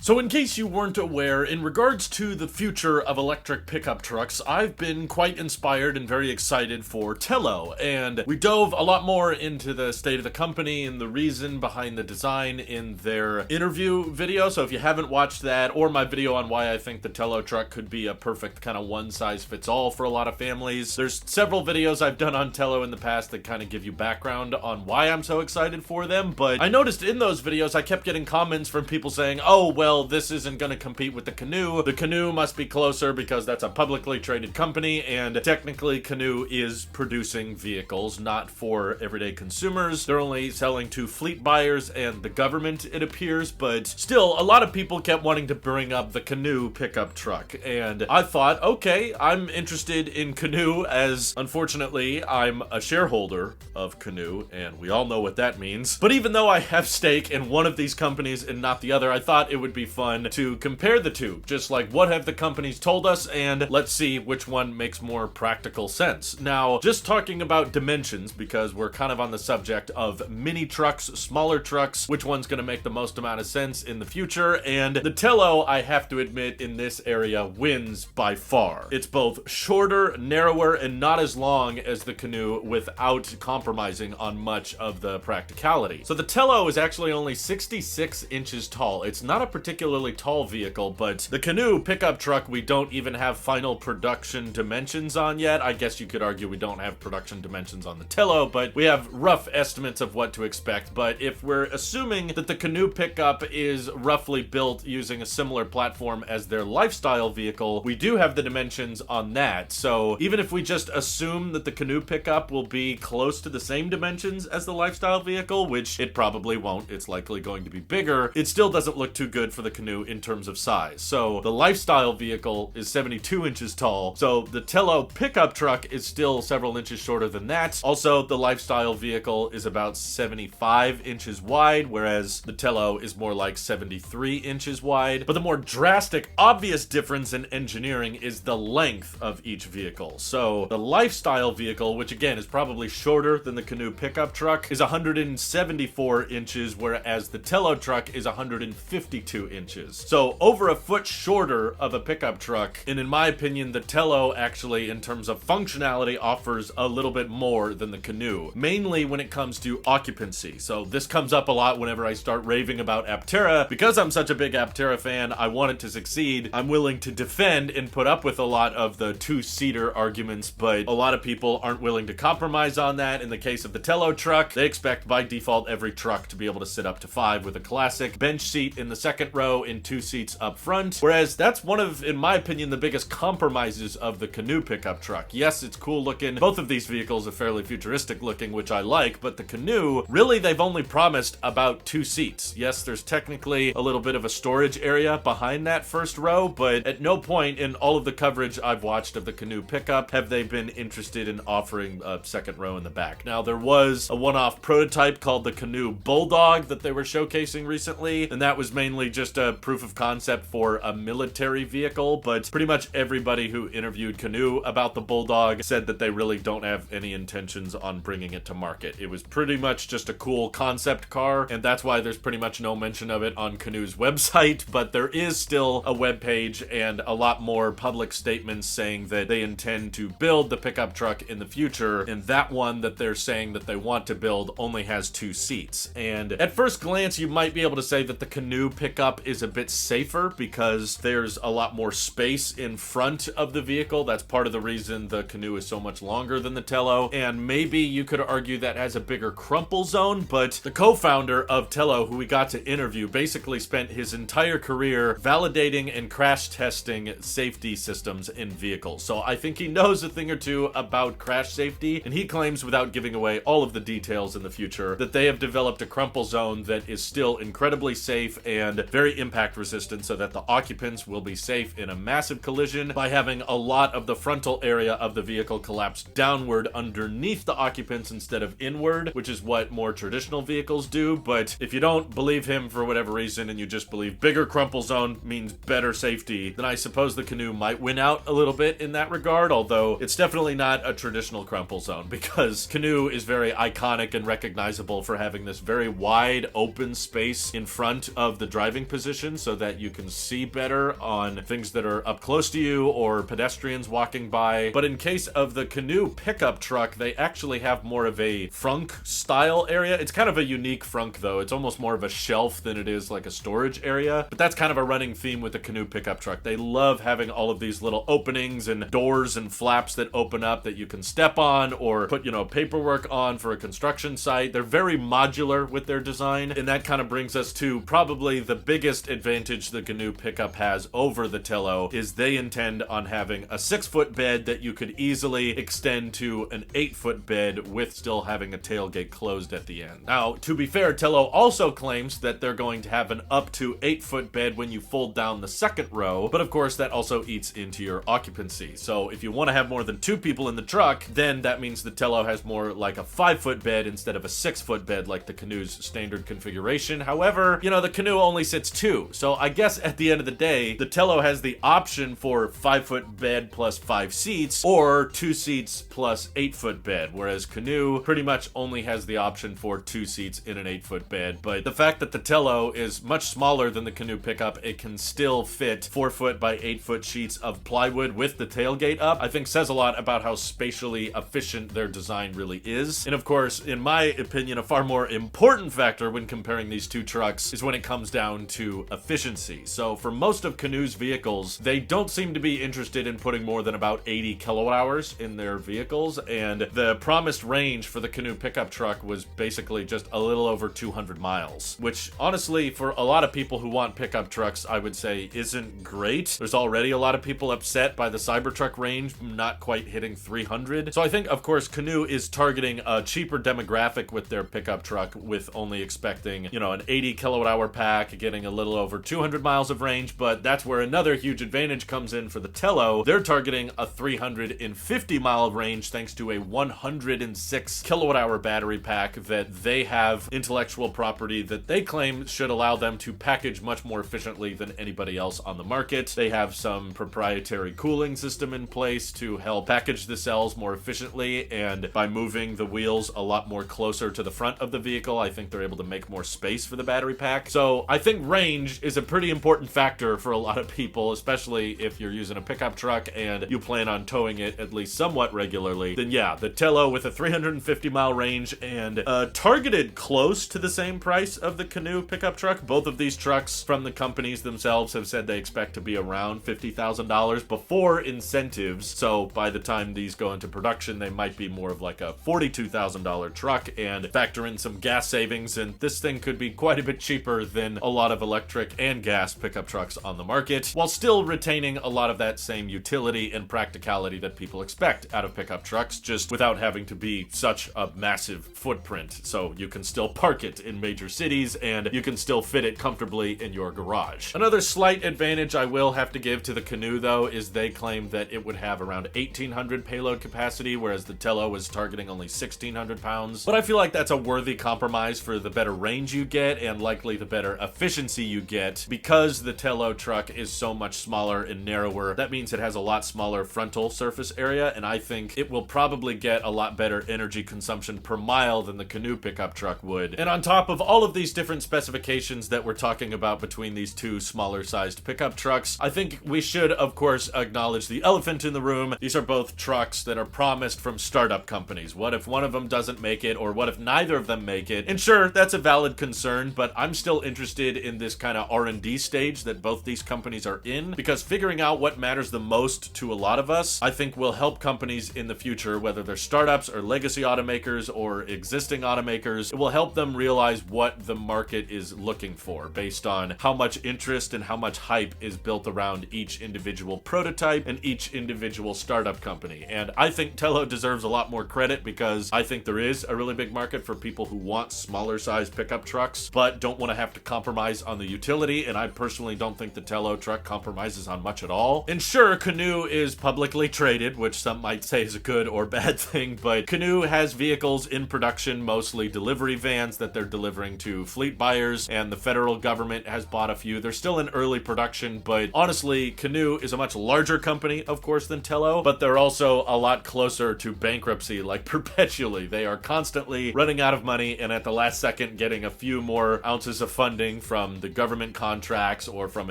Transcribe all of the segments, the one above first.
So in case you weren't aware, in regards to the future of electric pickup trucks, I've been quite inspired and very excited for Telo, and we dove a lot more into the state of the company and the reason behind the design in their interview video. So if you haven't watched that, or my video on why I think the Telo truck could be a perfect kind of one-size-fits-all for a lot of families, there's several videos I've done on Telo in the past that kind of give you background on why I'm so excited for them. But I noticed in those videos I kept getting comments from people saying, oh, well, this isn't going to compete with the Canoo. The Canoo must be closer because that's a publicly traded company, and technically Canoo is producing vehicles, not for everyday consumers. They're only selling to fleet buyers and the government, it appears, but still, a lot of people kept wanting to bring up the Canoo pickup truck, and I thought, okay, I'm interested in Canoo, as unfortunately I'm a shareholder of Canoo, and we all know what that means. But even though I have stake in one of these companies and not the other, I thought it would be fun to compare the two, just like what have the companies told us, and let's see which one makes more practical sense. Now, just talking about dimensions, because we're kind of on the subject of mini trucks, smaller trucks, which one's going to make the most amount of sense in the future, and the Telo, I have to admit, in this area wins by far. It's both shorter, narrower, and not as long as the Canoo without compromising on much of the practicality. So the Telo is actually only 66 inches tall. It's not a particularly tall vehicle, but the Canoo pickup truck we don't even have final production dimensions on yet. I guess you could argue we don't have production dimensions on the Telo, but we have rough estimates of what to expect. But if we're assuming that the Canoo pickup is roughly built using a similar platform as their lifestyle vehicle, we do have the dimensions on that. So even if we just assume that the Canoo pickup will be close to the same dimensions as the lifestyle vehicle, which it probably won't, it's likely going to be bigger, it still doesn't look too good for the Canoo in terms of size. So the lifestyle vehicle is 72 inches tall, so the Telo pickup truck is still several inches shorter than that. Also, the lifestyle vehicle is about 75 inches wide, whereas the Telo is more like 73 inches wide. But the more drastic, obvious difference in engineering is the length of each vehicle. So the lifestyle vehicle, which again is probably shorter than the Canoo pickup truck, is 174 inches, whereas the Telo truck is 152 inches. So over a foot shorter of a pickup truck, and in my opinion, the Telo actually, in terms of functionality, offers a little bit more than the Canoo, mainly when it comes to occupancy. So this comes up a lot whenever I start raving about Aptera. Because I'm such a big Aptera fan, I want it to succeed. I'm willing to defend and put up with a lot of the two-seater arguments, but a lot of people aren't willing to compromise on that. In the case of the Telo truck, they expect by default every truck to be able to sit up to 5 with a classic bench seat in the second row and 2 seats up front, whereas that's one of, in my opinion, the biggest compromises of the Canoo pickup truck. Yes, it's cool looking. Both of these vehicles are fairly futuristic looking, which I like, but the Canoo, really, they've only promised about 2 seats. Yes, there's technically a little bit of a storage area behind that first row, but at no point in all of the coverage I've watched of the Canoo pickup have they been interested in offering a second row in the back. Now, there was a one-off prototype called the Canoo Bulldog that they were showcasing recently, and that was mainly just a proof of concept for a military vehicle, but pretty much everybody who interviewed Canoo about the Bulldog said that they really don't have any intentions on bringing it to market. It was pretty much just a cool concept car, and that's why there's pretty much no mention of it on Canoo's website, but there is still a web page and a lot more public statements saying that they intend to build the pickup truck in the future, and that one that they're saying that they want to build only has 2 seats. And at first glance, you might be able to say that the Canoo pickup is a bit safer because there's a lot more space in front of the vehicle. That's part of the reason the Canoo is so much longer than the Telo, and maybe you could argue that has a bigger crumple zone, but the co-founder of Telo, who we got to interview, basically spent his entire career validating and crash testing safety systems in vehicles. So I think he knows a thing or two about crash safety, and he claims, without giving away all of the details in the future, that they have developed a crumple zone that is still incredibly safe and very impact resistant, so that the occupants will be safe in a massive collision by having a lot of the frontal area of the vehicle collapse downward underneath the occupants instead of inward, which is what more traditional vehicles do. But if you don't believe him for whatever reason and you just believe bigger crumple zone means better safety, then I suppose the Canoo might win out a little bit in that regard, although it's definitely not a traditional crumple zone, because Canoo is very iconic and recognizable for having this very wide open space in front of the driving position so that you can see better on things that are up close to you or pedestrians walking by. But in case of the Canoo pickup truck, they actually have more of a frunk style area. It's kind of a unique frunk though. It's almost more of a shelf than it is like a storage area. But that's kind of a running theme with the Canoo pickup truck. They love having all of these little openings and doors and flaps that open up that you can step on or put, paperwork on for a construction site. They're very modular with their design, and that kind of brings us to probably the biggest advantage the Canoo pickup has over the Telo is they intend on having a 6-foot bed that you could easily extend to an 8-foot bed with still having a tailgate closed at the end. Now, to be fair, Telo also claims that they're going to have an up to 8-foot bed when you fold down the second row, but of course that also eats into your occupancy. So if you want to have more than 2 people in the truck, then that means the Telo has more like a 5-foot bed instead of a 6-foot bed like the Canoo's standard configuration. However, the Canoo only sits 2. So I guess at the end of the day, the Telo has the option for 5-foot bed plus 5 seats or 2 seats plus 8-foot bed, whereas Canoo pretty much only has the option for 2 seats in an 8-foot bed. But the fact that the Telo is much smaller than the Canoo pickup, it can still fit 4-foot by 8-foot sheets of plywood with the tailgate up, I think says a lot about how spatially efficient their design really is. And of course, in my opinion, a far more important factor when comparing these two trucks is when it comes down to efficiency. So for most of Canoo's vehicles, they don't seem to be interested in putting more than about 80 kilowatt hours in their vehicles, and the promised range for the Canoo pickup truck was basically just a little over 200 miles, which honestly, for a lot of people who want pickup trucks, I would say isn't great. There's already a lot of people upset by the Cybertruck range not quite hitting 300. So I think, of course, Canoo is targeting a cheaper demographic with their pickup truck, with only expecting, an 80 kilowatt hour pack, getting a little over 200 miles of range, but that's where another huge advantage comes in for the Telo. They're targeting a 350 mile range thanks to a 106 kilowatt hour battery pack that they have intellectual property that they claim should allow them to package much more efficiently than anybody else on the market. They have some proprietary cooling system in place to help package the cells more efficiently, and by moving the wheels a lot more closer to the front of the vehicle, I think they're able to make more space for the battery pack. So I think range is a pretty important factor for a lot of people, especially if you're using a pickup truck and you plan on towing it at least somewhat regularly. Then yeah, the Telo with a 350 mile range and targeted close to the same price of the Canoo pickup truck. Both of these trucks from the companies themselves have said they expect to be around $50,000 before incentives. So by the time these go into production, they might be more of like a $42,000 truck, and factor in some gas savings, and this thing could be quite a bit cheaper than a lot of electric and gas pickup trucks on the market, while still retaining a lot of that same utility and practicality that people expect out of pickup trucks, just without having to be such a massive footprint. So you can still park it in major cities and you can still fit it comfortably in your garage. Another slight advantage I will have to give to the Canoo though is they claim that it would have around 1,800 payload capacity, whereas the Telo was targeting only 1,600 pounds. But I feel like that's a worthy compromise for the better range you get and likely the better efficiency you get. Because the Telo truck is so much smaller and narrower, that means it has a lot smaller frontal surface area, and I think it will probably get a lot better energy consumption per mile than the Canoo pickup truck would. And on top of all of these different specifications that we're talking about between these two smaller sized pickup trucks, I think we should of course acknowledge the elephant in the room. These are both trucks that are promised from startup companies. What if one of them doesn't make it, or what if neither of them make it? And sure, that's a valid concern, but I'm still interested in this kind of R&D stage that both these companies are in, because figuring out what matters the most to a lot of us, I think will help companies in the future, whether they're startups or legacy automakers or existing automakers. It will help them realize what the market is looking for based on how much interest and how much hype is built around each individual prototype and each individual startup company. And I think Telo deserves a lot more credit, because I think there is a really big market for people who want smaller size pickup trucks but don't want to have to compromise on the utility, and I personally don't think the Telo truck compromises on much at all. And sure, Canoo is publicly traded, which some might say is a good or bad thing, but Canoo has vehicles in production, mostly delivery vans that they're delivering to fleet buyers, and the federal government has bought a few. They're still in early production, but honestly, Canoo is a much larger company, of course, than Telo, but they're also a lot closer to bankruptcy, like perpetually. They are constantly running out of money, and at the last second getting a few more ounces of funding from from the government contracts or from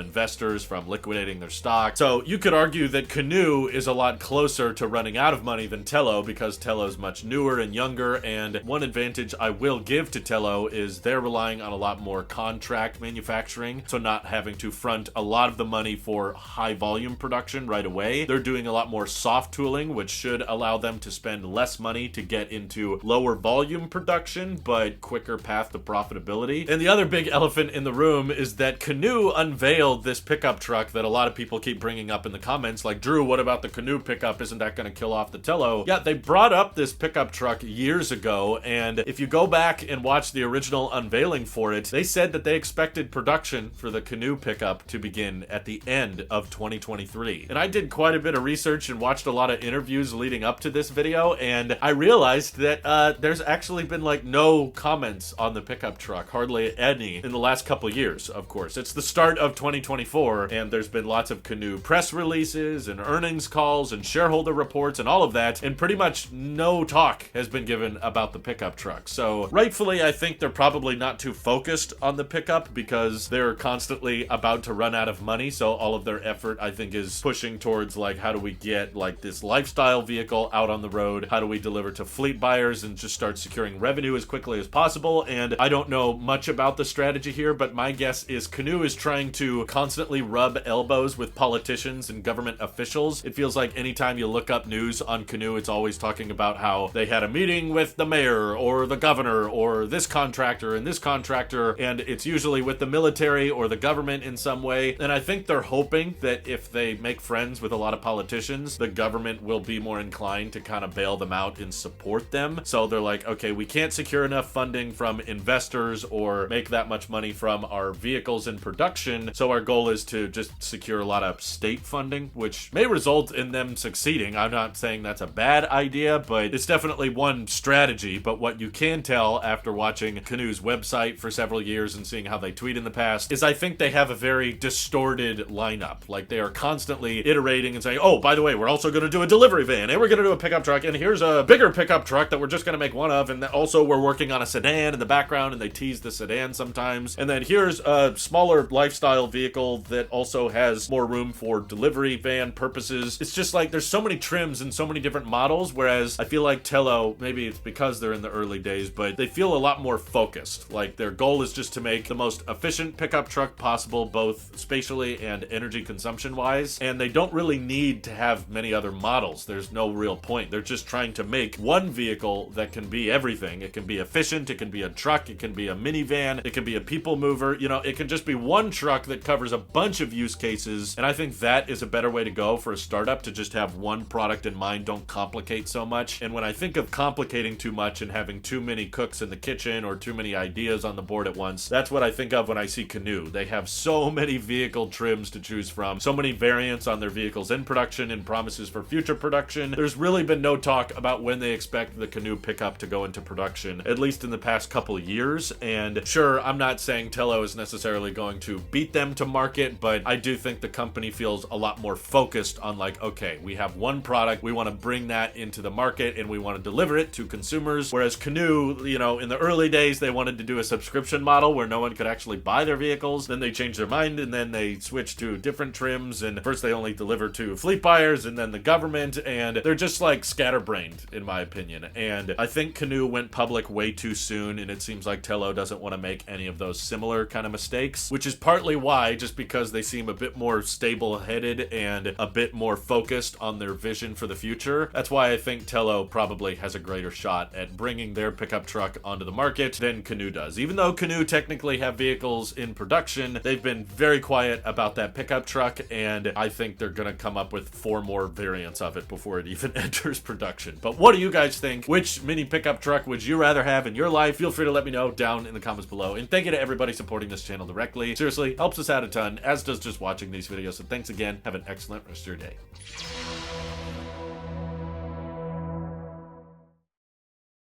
investors from liquidating their stock. So you could argue that Canoo is a lot closer to running out of money than Telo, because Telo's much newer and younger, and one advantage I will give to Telo is they're relying on a lot more contract manufacturing, so not having to front a lot of the money for high volume production right away. They're doing a lot more soft tooling, which should allow them to spend less money to get into lower volume production, but quicker path to profitability. And the other big elephant in the room is that Canoo unveiled this pickup truck that a lot of people keep bringing up in the comments, like, Drew, what about the Canoo pickup? Isn't that going to kill off the Telo? Yeah, they brought up this pickup truck years ago, and if you go back and watch the original unveiling for it, they said that they expected production for the Canoo pickup to begin at the end of 2023. And I did quite a bit of research and watched a lot of interviews leading up to this video, and I realized that there's actually been like no comments on the pickup truck, hardly any, in the last couple years, of course. It's the start of 2024, and there's been lots of Canoo press releases and earnings calls and shareholder reports and all of that, and pretty much no talk has been given about the pickup truck. So rightfully, I think they're probably not too focused on the pickup because they're constantly about to run out of money, so all of their effort, I think, is pushing towards like, how do we get like this lifestyle vehicle out on the road? How do we deliver to fleet buyers and just start securing revenue as quickly as possible? And I don't know much about the strategy here, but my guess is Canoo is trying to constantly rub elbows with politicians and government officials. It feels like anytime you look up news on Canoo, it's always talking about how they had a meeting with the mayor or the governor or this contractor and this contractor, and it's usually with the military or the government in some way. And I think they're hoping that if they make friends with a lot of politicians, the government will be more inclined to kind of bail them out and support them. So they're like, okay, we can't secure enough funding from investors or make that much money from our vehicles in production, so our goal is to just secure a lot of state funding, which may result in them succeeding. I'm not saying that's a bad idea, but it's definitely one strategy. But what you can tell after watching Canoo's website for several years and seeing how they tweet in the past is I think they have a very distorted lineup. Like, they are constantly iterating and saying, oh, by the way, we're also going to do a delivery van, and we're going to do a pickup truck, and here's a bigger pickup truck that we're just going to make one of, and also we're working on a sedan in the background, and they tease the sedan sometimes, and then here's a smaller lifestyle vehicle that also has more room for delivery van purposes. It's just like there's so many trims and so many different models, whereas I feel like Telo, maybe it's because they're in the early days, but they feel a lot more focused. Like, their goal is just to make the most efficient pickup truck possible, both spatially and energy consumption wise, and they don't really need to have many other models. There's no real point. They're just trying to make one vehicle that can be everything. It can be efficient, it can be a truck, it can be a minivan, it can be a people mover, you know, it can just be one truck that covers a bunch of use cases, and I think that is a better way to go for a startup, to just have one product in mind. Don't complicate so much. And when I think of complicating too much and having too many cooks in the kitchen or too many ideas on the board at once, that's what I think of when I see Canoo. They have so many vehicle trims to choose from, so many variants on their vehicles in production and promises for future production. There's really been no talk about when they expect the Canoo pickup to go into production, at least in the past couple of years. And sure, I'm not saying Telo is necessarily going to beat them to market, but I do think the company feels a lot more focused on like, okay, we have one product, we want to bring that into the market and we want to deliver it to consumers. Whereas Canoo, you know, in the early days, they wanted to do a subscription model where no one could actually buy their vehicles. Then they changed their mind and then they switched to different trims, and first they only deliver to fleet buyers and then the government, and they're just like scatterbrained in my opinion. And I think Canoo went public way too soon, and it seems like Telo doesn't want to make any of those similar kind of mistakes, which is partly why, just because they seem a bit more stable-headed and a bit more focused on their vision for the future. That's why I think Telo probably has a greater shot at bringing their pickup truck onto the market than Canoo does. Even though Canoo technically have vehicles in production, they've been very quiet about that pickup truck, and I think they're gonna come up with 4 more variants of it before it even enters production. But what do you guys think? Which mini pickup truck would you rather have in your life? Feel free to let me know down in the comments below. And thank you to everybody supporting this channel directly. Seriously, helps us out a ton, as does just watching these videos. So thanks again. Have an excellent rest of your day.